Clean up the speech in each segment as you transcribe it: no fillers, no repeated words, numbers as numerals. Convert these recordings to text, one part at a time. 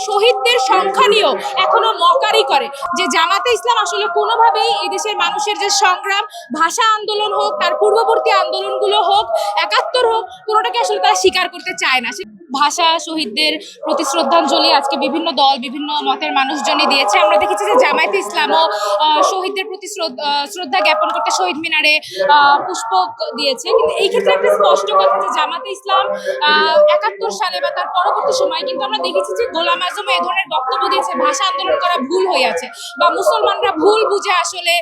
শহীদদের সংখ্যা নিয়েও এখনো মকারি করে যে জামাতে ইসলাম আসলে কোনোভাবেই এই দেশের মানুষের যে সংগ্রাম, ভাষা আন্দোলন হোক, তার পূর্ববর্তী আন্দোলনগুলো হোক, ৭১ হোক, কোনোটাকে আসলে তারা স্বীকার করতে চায় না। ভাষা শহীদদের প্রতি শ্রদ্ধাঞ্জলি আজকে বিভিন্ন দল, বিভিন্ন মতের মানুষজনই দিয়েছে। আমরা দেখেছি যে জামায়াতে ইসলামও শহীদদের প্রতি শ্রদ্ধা জ্ঞাপন করতে শহীদ মিনারে পুষ্প দিয়েছে। কিন্তু এই ক্ষেত্রে একটা স্পষ্ট কথা যে জামায়াতে ইসলাম ৭১ সালে বা তার পরবর্তী সময় কিন্তু আমরা দেখেছি যে গোলাম আজম এই ধরনের বক্তব্য দিয়েছে ভাষা আন্দোলন করা ভুল হয়ে আছে, বা মুসলমানরা ভুল বুঝে আসলে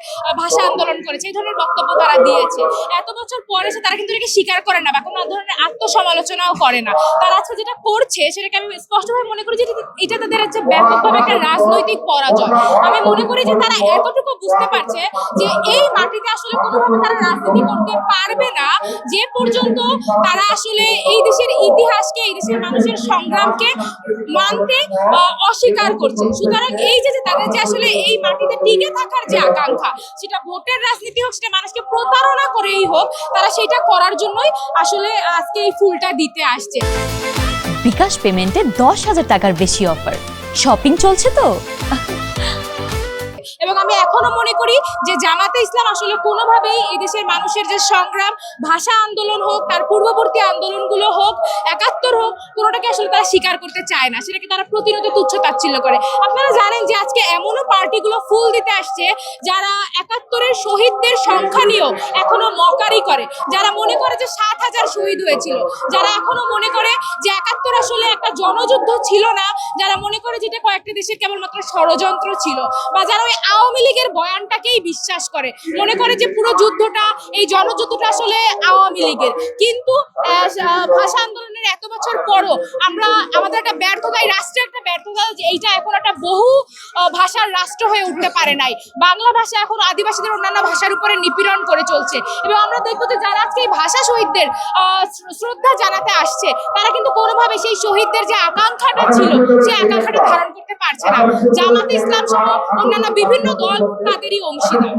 ভাষা আন্দোলন করেছে, এই ধরনের বক্তব্য তারা দিয়েছে। এত বছর পরে তারা কিন্তু এটাকে স্বীকার করে না বা কোনো ধরনের আত্মসমালোচনাও করে না। তারা আজকে যেটা করছে সেটাকে আমি স্পষ্টভাবে মনে করি যে এটা তাদের হচ্ছে ব্যাপকভাবে একটা রাজনৈতিক পরাজয়। আমি মনে করি যে তারা এতটুকু বুঝতে পারছে যে এই মাটিতে আসলে কোনোভাবে তারা রাজনীতি করতে পারবে না যে পর্যন্ত তারা আসলে এই দেশের ইতিহাসকে, এই দেশের মানুষের সংগ্রামকে মানতে অস্বীকার করছে। সুতরাং এই যে তাদের যে আসলে এই মাটিতে টিকে থাকার যে আকাঙ্ক্ষা, সেটা ভোটের রাজনীতি হোক, সেটা মানুষকে প্রতারণা করেই হোক, তারা সেটা করার জন্যই আসলে আজকে এই ফুলটা দিতে আসছে। বিকাশ পেমেন্টে 10,000 টাকার বেশি অফার, শপিং চলছে তো। এবং আমি এখনো মনে করি যে জামাতে ইসলাম আসলে কোনোভাবেই এই দেশের মানুষের যে সংগ্রাম, ভাষা আন্দোলন হোক, তার পূর্ববর্তী আন্দোলনগুলো হোক, ৭১ হোক, কোনোটাকে আসলে তারা স্বীকার করতে চায় না, সেটাকে তারা প্রতিনিয়ত তুচ্ছ তাচ্ছিল্য করে। আপনারা জানেন যে আজকে এমনও পার্টিগুলো ফুল দিতে আসছে যারা ৭১-এর শহীদদের সংখ্যা নিয়েও এখনো মকারি করে, যারা মনে করে যে ৭,০০০ শহীদ হয়েছিল, যারা এখনো মনে করে যে ৭১ আসলে একটা জনযুদ্ধ ছিল না, যারা মনে করে যে এটা কয়েকটা দেশের কেবলমাত্র ষড়যন্ত্র ছিল, বা যারা ওই আওয়ামী লীগের বয়ানটাকেই বিশ্বাস করে, মনে করে যে পুরো যুদ্ধটা, এই জনযুদ্ধটা আসলে আওয়ামী লীগের। কিন্তু ভাষা আন্দোলনের এত বছর পরও আমরা আমাদের একটা ব্যর্থতা, এই রাষ্ট্রের একটা ব্যর্থতা যে এইটা এখন একটা বহু ভাষার রাষ্ট্র হয়ে উঠতে পারে নাই। বাংলা ভাষা এখন আদিবাসীদের অন্যান্য ভাষার উপরে নিপীড়ন করে চলছে। এবং আমরা দেখবো যে যারা আজকে এই ভাষা শহীদদের শ্রদ্ধা জানাতে আসছে, তারা কিন্তু কোনোভাবে সেই শহীদদের যে আকাঙ্ক্ষাটা ছিল, সেই আকাঙ্ক্ষাটা ধারণ করতে পারছে না। জামাতে ইসলাম সহ অন্যান্য বিভিন্ন দল তাদেরই অংশীদার।